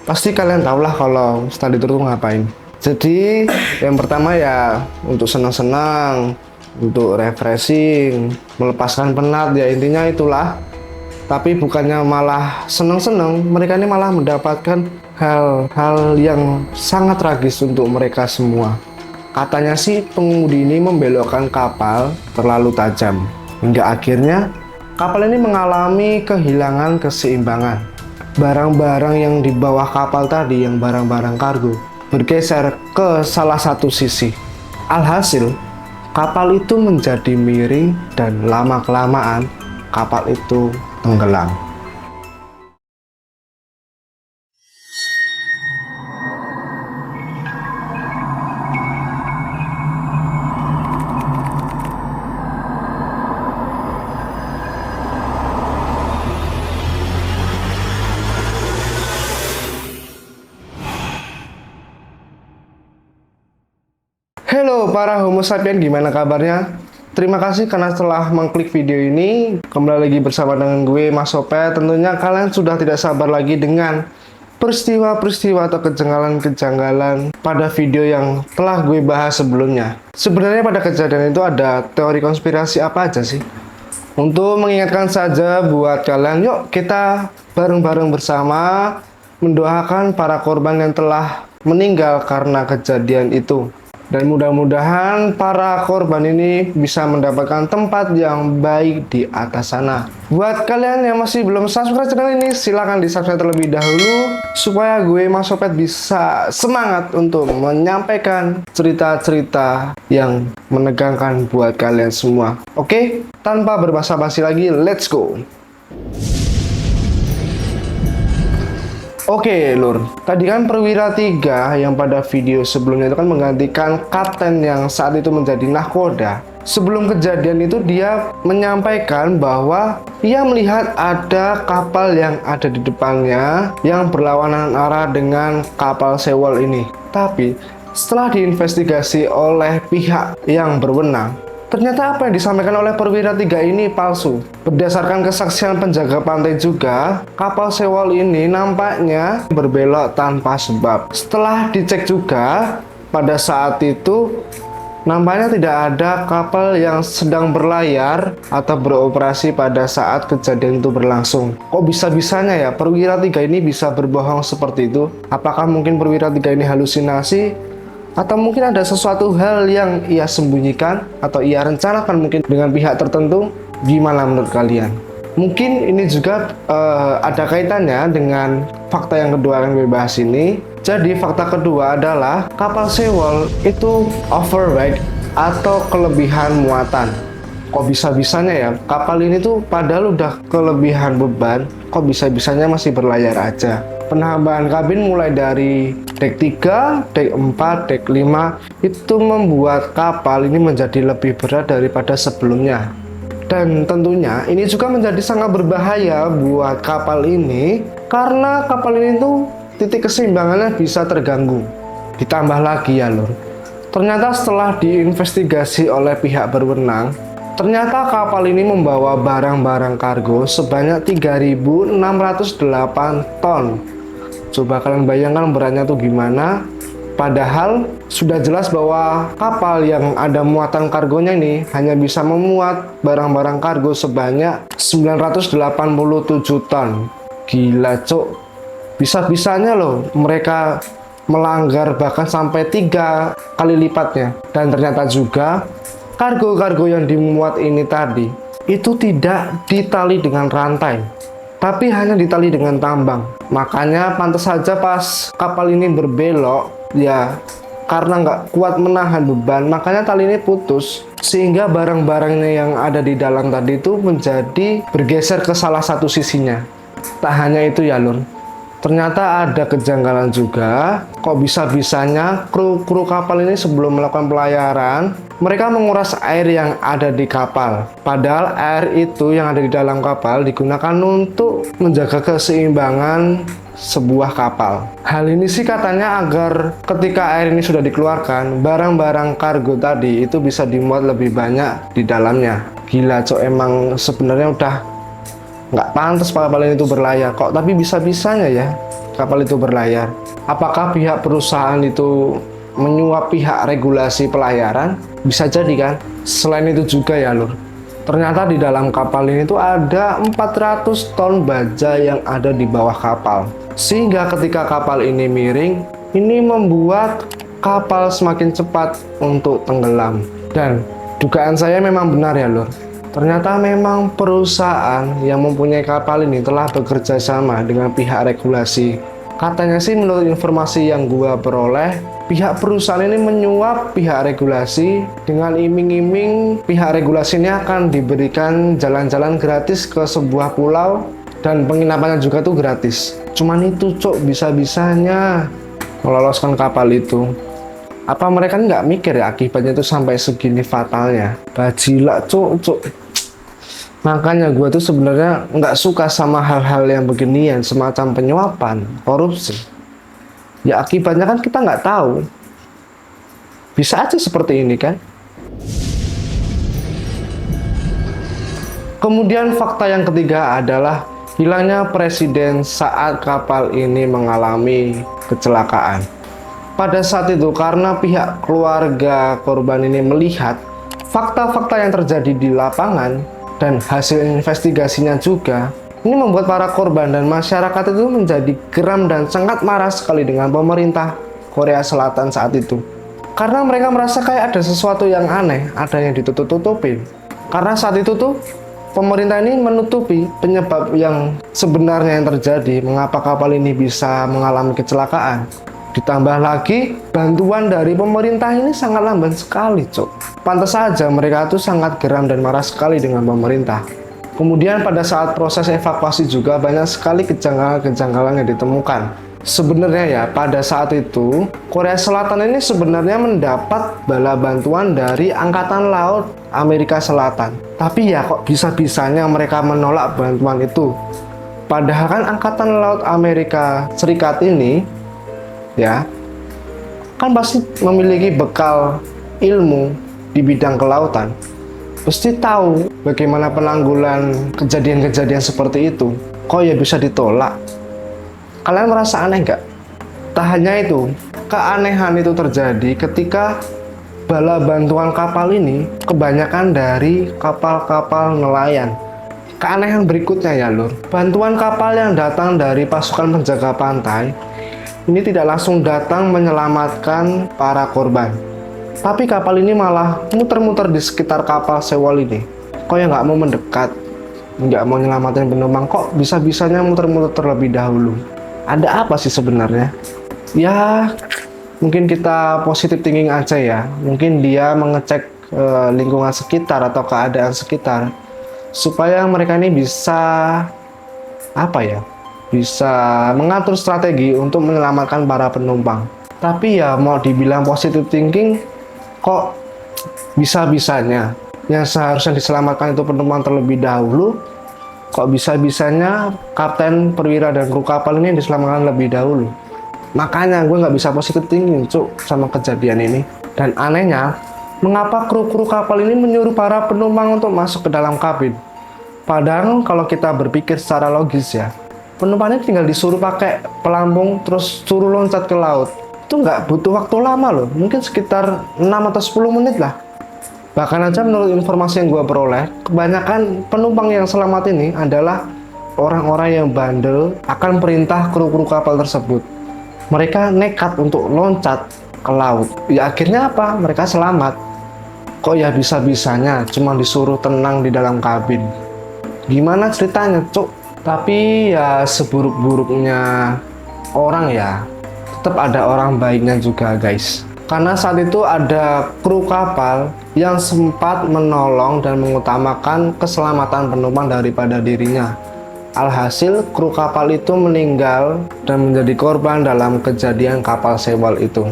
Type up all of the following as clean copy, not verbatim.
Pasti kalian tahulah kalau study tour itu ngapain. Jadi yang pertama ya untuk senang-senang, untuk refreshing, melepaskan penat ya, intinya itulah. Tapi bukannya malah senang-senang, mereka ini malah mendapatkan hal-hal yang sangat tragis untuk mereka semua. Katanya sih pengemudi ini membelokkan kapal terlalu tajam, hingga akhirnya kapal ini mengalami kehilangan keseimbangan. Barang-barang yang di bawah kapal tadi, yang barang-barang kargo, bergeser ke salah satu sisi. Alhasil, kapal itu menjadi miring dan lama-kelamaan kapal itu tenggelam. Halo para Homo sapien, gimana kabarnya? Terima kasih karena telah mengklik video ini. Kembali lagi bersama dengan gue, Mas Sopet. Tentunya kalian sudah tidak sabar lagi dengan peristiwa-peristiwa atau kejanggalan-kejanggalan pada video yang telah gue bahas sebelumnya. Sebenarnya pada kejadian itu ada teori konspirasi apa aja sih? Untuk mengingatkan saja buat kalian, yuk kita bareng-bareng bersama mendoakan para korban yang telah meninggal karena kejadian itu. Dan mudah-mudahan para korban ini bisa mendapatkan tempat yang baik di atas sana. Buat kalian yang masih belum subscribe channel ini, silahkan di subscribe terlebih dahulu supaya gue, Mas Sopet, bisa semangat untuk menyampaikan cerita-cerita yang menegangkan buat kalian semua. Oke, tanpa berbasa-basi lagi, let's go. Oke lur, tadi kan perwira 3 yang pada video sebelumnya itu kan menggantikan kapten yang saat itu menjadi nahkoda. Sebelum kejadian itu dia menyampaikan bahwa ia melihat ada kapal yang ada di depannya yang berlawanan arah dengan kapal Sewol ini. Tapi setelah diinvestigasi oleh pihak yang berwenang, ternyata apa yang disampaikan oleh perwira 3 ini palsu. Berdasarkan kesaksian penjaga pantai juga, kapal Sewol ini nampaknya berbelok tanpa sebab. Setelah dicek juga, pada saat itu nampaknya tidak ada kapal yang sedang berlayar atau beroperasi pada saat kejadian itu berlangsung. Kok bisa-bisanya ya perwira 3 ini bisa berbohong seperti itu? Apakah mungkin perwira 3 ini halusinasi? Atau mungkin ada sesuatu hal yang ia sembunyikan atau ia rencanakan mungkin dengan pihak tertentu? Gimana menurut kalian? Mungkin ini juga ada kaitannya dengan fakta yang kedua yang gue bahas ini. Jadi fakta kedua adalah kapal Sewol itu overweight atau kelebihan muatan. Kok bisa-bisanya ya kapal ini tuh padahal udah kelebihan beban, kok bisa-bisanya masih berlayar aja. Penambahan kabin mulai dari dek 3, dek 4, dek 5 itu membuat kapal ini menjadi lebih berat daripada sebelumnya. Dan tentunya ini juga menjadi sangat berbahaya buat kapal ini karena kapal ini tuh titik keseimbangannya bisa terganggu. Ditambah lagi ya lur, ternyata setelah diinvestigasi oleh pihak berwenang, ternyata kapal ini membawa barang-barang kargo sebanyak 3.608 ton. Coba kalian bayangkan beratnya tuh gimana. Padahal sudah jelas bahwa kapal yang ada muatan kargonya ini hanya bisa memuat barang-barang kargo sebanyak 987 ton. Gila cok, bisa-bisanya loh mereka melanggar bahkan sampai 3 kali lipatnya. Dan ternyata juga kargo-kargo yang dimuat ini tadi itu tidak ditali dengan rantai, tapi hanya ditali dengan tambang. Makanya pantas saja pas kapal ini berbelok, ya karena nggak kuat menahan beban, makanya tali ini putus. Sehingga barang-barangnya yang ada di dalam tadi itu menjadi bergeser ke salah satu sisinya. Tak hanya itu ya lur, ternyata ada kejanggalan juga. Kok bisa-bisanya kru kapal ini sebelum melakukan pelayaran, mereka menguras air yang ada di kapal. Padahal air itu yang ada di dalam kapal digunakan untuk menjaga keseimbangan sebuah kapal. Hal ini sih katanya agar ketika air ini sudah dikeluarkan, barang-barang kargo tadi itu bisa dimuat lebih banyak di dalamnya. Gila cok, emang sebenarnya udah nggak pantas kapal ini itu berlayar kok, tapi bisa-bisanya ya kapal itu berlayar. Apakah pihak perusahaan itu menyuap pihak regulasi pelayaran? Bisa jadi kan? Selain itu juga ya lur, ternyata di dalam kapal ini tuh ada 400 ton baja yang ada di bawah kapal. Sehingga ketika kapal ini miring, ini membuat kapal semakin cepat untuk tenggelam. Dan dugaan saya memang benar ya lur. Ternyata memang perusahaan yang mempunyai kapal ini telah bekerja sama dengan pihak regulasi. Katanya sih menurut informasi yang gua peroleh, pihak perusahaan ini menyuap pihak regulasi dengan iming-iming pihak regulasi ini akan diberikan jalan-jalan gratis ke sebuah pulau dan penginapannya juga tuh gratis. Cuman itu cok, bisa-bisanya meloloskan kapal itu. Apa mereka nggak mikir ya akibatnya itu sampai segini fatalnya? Bajilak cok. Makanya gue tuh sebenarnya nggak suka sama hal-hal yang beginian, semacam penyuapan, korupsi. Ya akibatnya kan kita nggak tahu. Bisa aja seperti ini kan. Kemudian fakta yang ketiga adalah hilangnya presiden saat kapal ini mengalami kecelakaan. Pada saat itu karena pihak keluarga korban ini melihat fakta-fakta yang terjadi di lapangan dan hasil investigasinya juga, ini membuat para korban dan masyarakat itu menjadi geram dan sangat marah sekali dengan pemerintah Korea Selatan saat itu. Karena mereka merasa kayak ada sesuatu yang aneh, ada yang ditutup-tutupin. Karena saat itu tuh pemerintah ini menutupi penyebab yang sebenarnya yang terjadi, mengapa kapal ini bisa mengalami kecelakaan. Ditambah lagi, bantuan dari pemerintah ini sangat lamban sekali, cok. Pantas saja mereka tuh sangat geram dan marah sekali dengan pemerintah. Kemudian pada saat proses evakuasi juga banyak sekali kejanggalan-kejanggalan yang ditemukan. Sebenarnya ya, pada saat itu, Korea Selatan ini sebenarnya mendapat bala bantuan dari Angkatan Laut Amerika Selatan. Tapi ya kok bisa-bisanya mereka menolak bantuan itu. Padahal kan Angkatan Laut Amerika Serikat ini ya kan pasti memiliki bekal ilmu di bidang kelautan, pasti tahu bagaimana penanggulan kejadian-kejadian seperti itu. Kok ya bisa ditolak? Kalian merasa aneh nggak? Tak hanya itu, keanehan itu terjadi ketika bala bantuan kapal ini kebanyakan dari kapal-kapal nelayan. Keanehan berikutnya ya lur, bantuan kapal yang datang dari pasukan penjaga pantai ini tidak langsung datang menyelamatkan para korban, tapi kapal ini malah muter-muter di sekitar kapal Sewol ini. Kok ya nggak mau mendekat, nggak mau nyelamatin penumpang, kok bisa-bisanya muter-muter terlebih dahulu? Ada apa sih sebenarnya? Ya mungkin kita positive thinking aja ya, mungkin dia mengecek lingkungan sekitar atau keadaan sekitar supaya mereka ini bisa apa ya, bisa mengatur strategi untuk menyelamatkan para penumpang. Tapi ya mau dibilang positive thinking, kok bisa-bisanya yang seharusnya diselamatkan itu penumpang terlebih dahulu, kok bisa-bisanya kapten, perwira, dan kru kapal ini diselamatkan lebih dahulu. Makanya gue nggak bisa positive thinking cuk sama kejadian ini. Dan anehnya, mengapa kru-kru kapal ini menyuruh para penumpang untuk masuk ke dalam kabin? Padahal kalau kita berpikir secara logis ya, penumpangnya tinggal disuruh pakai pelampung terus suruh loncat ke laut. Itu nggak butuh waktu lama loh, mungkin sekitar 6 atau 10 menit lah. Bahkan aja menurut informasi yang gue peroleh, kebanyakan penumpang yang selamat ini adalah orang-orang yang bandel akan perintah kru-kru kapal tersebut. Mereka nekat untuk loncat ke laut. Ya akhirnya apa? Mereka selamat. Kok ya bisa-bisanya cuma disuruh tenang di dalam kabin? Gimana ceritanya, cuk? Tapi ya seburuk-buruknya orang ya, tetap ada orang baiknya juga guys. Karena saat itu ada kru kapal yang sempat menolong dan mengutamakan keselamatan penumpang daripada dirinya. Alhasil kru kapal itu meninggal dan menjadi korban dalam kejadian kapal Sewol itu.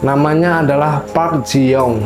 Namanya adalah Park Ji Young.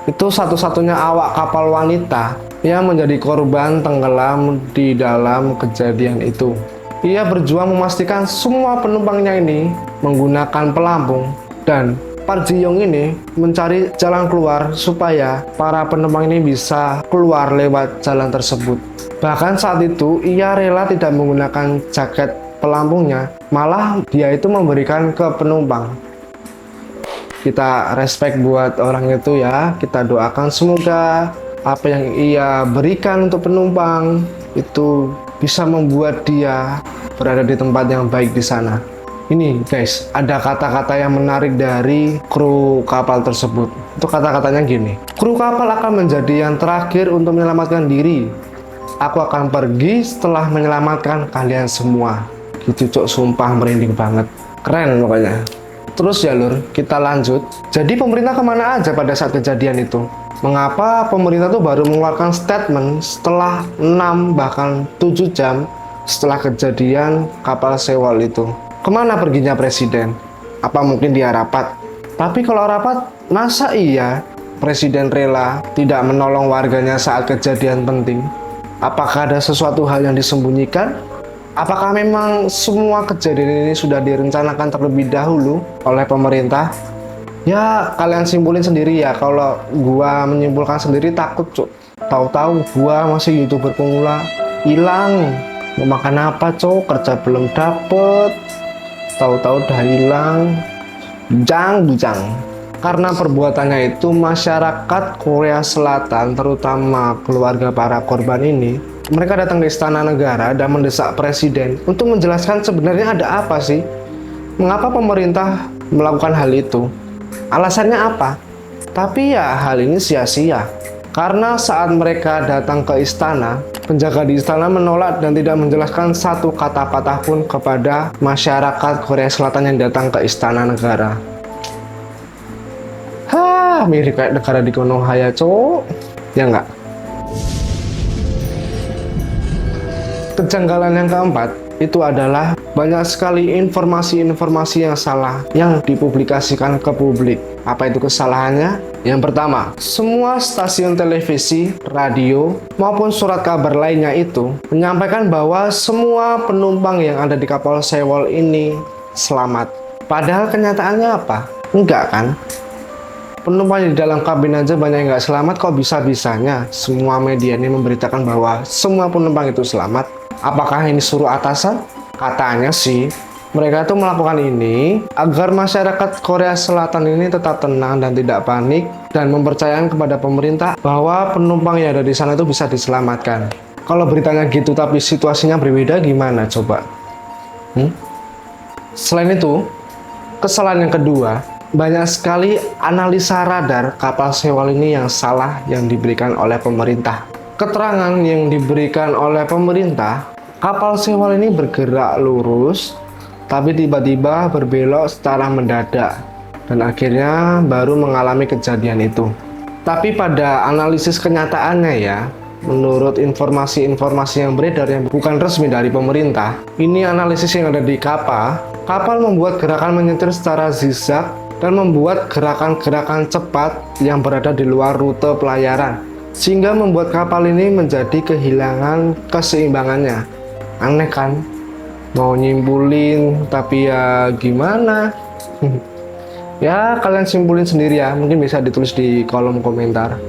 Itu satu-satunya awak kapal wanita yang menjadi korban tenggelam di dalam kejadian itu. Ia berjuang memastikan semua penumpangnya ini menggunakan pelampung, dan Park Ji Young ini mencari jalan keluar supaya para penumpang ini bisa keluar lewat jalan tersebut. Bahkan saat itu ia rela tidak menggunakan jaket pelampungnya, malah dia itu memberikan ke penumpang. Kita respect buat orang itu ya, kita doakan semoga apa yang ia berikan untuk penumpang itu bisa membuat dia berada di tempat yang baik di sana. Ini guys, ada kata-kata yang menarik dari kru kapal tersebut. Itu kata-katanya gini, kru kapal akan menjadi yang terakhir untuk menyelamatkan diri. Aku akan pergi setelah menyelamatkan kalian semua. Gitu cok, sumpah merinding banget. Keren pokoknya. Terus ya lur, kita lanjut. Jadi pemerintah kemana aja pada saat kejadian itu? Mengapa pemerintah tuh baru mengeluarkan statement setelah 6 bahkan 7 jam setelah kejadian kapal Sewol itu? Kemana perginya presiden? Apa mungkin dia rapat? Tapi kalau rapat, masa iya presiden rela tidak menolong warganya saat kejadian penting? Apakah ada sesuatu hal yang disembunyikan? Apakah memang semua kejadian ini sudah direncanakan terlebih dahulu oleh pemerintah? Ya, kalian simpulin sendiri ya. Kalau gua menyimpulkan sendiri takut, cuk. Tahu-tahu gua masih YouTuber pemula, hilang. Mau makan apa, cuk? Kerja belum dapet. Tahu-tahu udah hilang. Bujang. Karena perbuatannya itu, masyarakat Korea Selatan, terutama keluarga para korban ini, mereka datang ke istana negara dan mendesak presiden untuk menjelaskan sebenarnya ada apa sih? Mengapa pemerintah melakukan hal itu? Alasannya apa? Tapi ya hal ini sia-sia. Karena saat mereka datang ke istana, penjaga di istana menolak dan tidak menjelaskan satu kata patah pun kepada masyarakat Korea Selatan yang datang ke istana negara. Mirip kayak negara di Konoha, cok. Ya enggak? Kejanggalan yang keempat itu adalah banyak sekali informasi-informasi yang salah yang dipublikasikan ke publik. Apa itu kesalahannya? Yang pertama, semua stasiun televisi, radio, maupun surat kabar lainnya itu menyampaikan bahwa semua penumpang yang ada di kapal Sewol ini selamat. Padahal kenyataannya apa? Enggak kan? Penumpang di dalam kabin aja banyak yang nggak selamat, kok bisa-bisanya semua media ini memberitakan bahwa semua penumpang itu selamat? Apakah ini suruh atasan? Katanya sih, mereka itu melakukan ini agar masyarakat Korea Selatan ini tetap tenang dan tidak panik dan mempercayakan kepada pemerintah bahwa penumpang yang ada di sana itu bisa diselamatkan. Kalau beritanya gitu tapi situasinya berbeda gimana coba? Selain itu, kesalahan yang kedua, banyak sekali analisa radar kapal Sewol ini yang salah yang diberikan oleh pemerintah. Keterangan yang diberikan oleh pemerintah, kapal Sewol ini bergerak lurus, tapi tiba-tiba berbelok secara mendadak, dan akhirnya baru mengalami kejadian itu. Tapi pada analisis kenyataannya ya, menurut informasi-informasi yang beredar yang bukan resmi dari pemerintah, ini analisis yang ada di kapal membuat gerakan menyetir secara zigzag dan membuat gerakan-gerakan cepat yang berada di luar rute pelayaran, sehingga membuat kapal ini menjadi kehilangan keseimbangannya. Aneh kan? Mau nyimpulin, tapi ya gimana? Ya kalian simpulin sendiri ya, mungkin bisa ditulis di kolom komentar.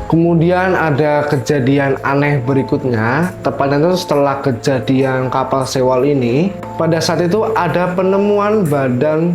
Kemudian ada kejadian aneh berikutnya, tepatnya itu setelah kejadian kapal Sewol ini. Pada saat itu ada penemuan badan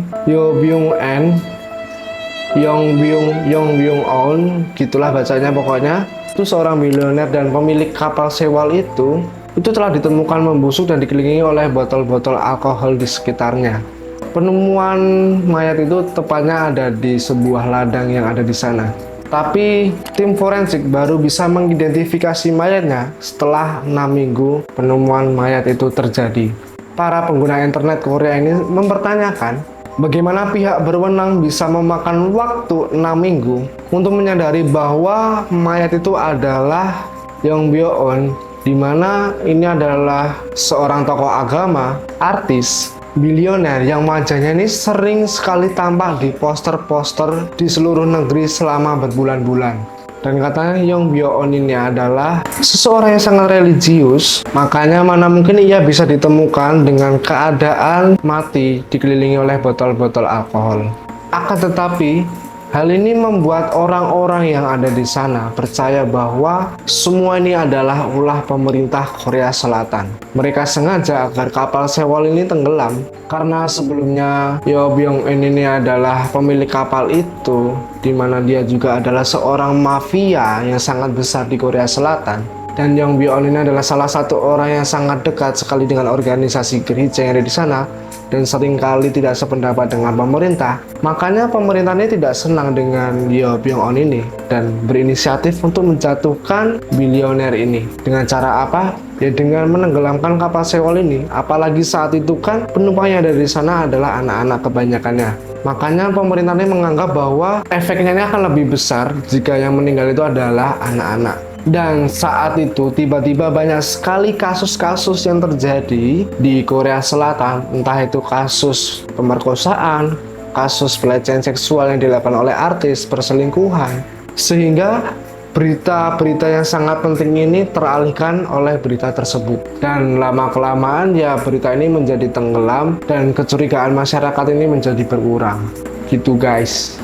Yongbyung-on, gitulah bacanya pokoknya. Itu seorang milioner dan pemilik kapal Sewol itu telah ditemukan membusuk dan dikelilingi oleh botol-botol alkohol di sekitarnya. Penemuan mayat itu tepatnya ada di sebuah ladang yang ada di sana. Tapi tim forensik baru bisa mengidentifikasi mayatnya setelah 6 minggu penemuan mayat itu terjadi. Para pengguna internet Korea ini mempertanyakan bagaimana pihak berwenang bisa memakan waktu 6 minggu untuk menyadari bahwa mayat itu adalah Yongbyon, di mana ini adalah seorang tokoh agama, artis, bilioner yang wajahnya ini sering sekali tampak di poster-poster di seluruh negeri selama berbulan-bulan. Dan katanya Yongbyon ini adalah seseorang yang sangat religius, makanya mana mungkin ia bisa ditemukan dengan keadaan mati dikelilingi oleh botol-botol alkohol. Akan tetapi, Hal ini membuat orang-orang yang ada di sana percaya bahwa semua ini adalah ulah pemerintah Korea Selatan. Mereka sengaja agar kapal Sewol ini tenggelam karena sebelumnya Yo Byung-in ini adalah pemilik kapal itu, di mana dia juga adalah seorang mafia yang sangat besar di Korea Selatan. Dan Yong Byung-in ini adalah salah satu orang yang sangat dekat sekali dengan organisasi gereja yang ada di sana dan seringkali tidak sependapat dengan pemerintah. Makanya pemerintah ini tidak senang dengan Yo Byung-in ini dan berinisiatif untuk menjatuhkan bilioner ini. Dengan cara apa? Ya dengan menenggelamkan kapal Sewol ini. Apalagi saat itu kan penumpangnya dari sana adalah anak-anak kebanyakannya. Makanya pemerintah ini menganggap bahwa efeknya ini akan lebih besar jika yang meninggal itu adalah anak-anak. Dan saat itu tiba-tiba banyak sekali kasus-kasus yang terjadi di Korea Selatan, entah itu kasus pemerkosaan, kasus pelecehan seksual yang dilakukan oleh artis, perselingkuhan, sehingga berita-berita yang sangat penting ini teralihkan oleh berita tersebut. Dan lama-kelamaan ya berita ini menjadi tenggelam dan kecurigaan masyarakat ini menjadi berkurang. Gitu guys.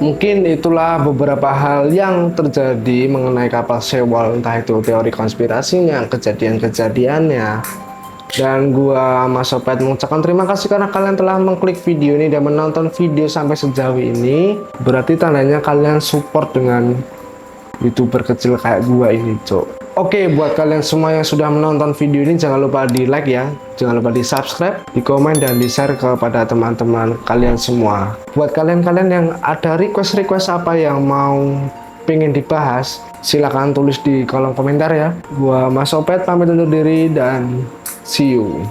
Mungkin itulah beberapa hal yang terjadi mengenai kapal Sewol, entah itu teori konspirasinya, kejadian-kejadiannya. Dan gua Mas Opet mengucapkan terima kasih karena kalian telah mengklik video ini dan menonton video sampai sejauh ini. Berarti tandanya kalian support dengan YouTuber kecil kayak gua ini, cok. Oke, buat kalian semua yang sudah menonton video ini, jangan lupa di like ya, jangan lupa di subscribe, di komen, dan di share kepada teman-teman kalian semua. Buat kalian-kalian yang ada request apa yang mau pengen dibahas, silahkan tulis di kolom komentar ya. Gua Mas Opet pamit undur diri dan see you.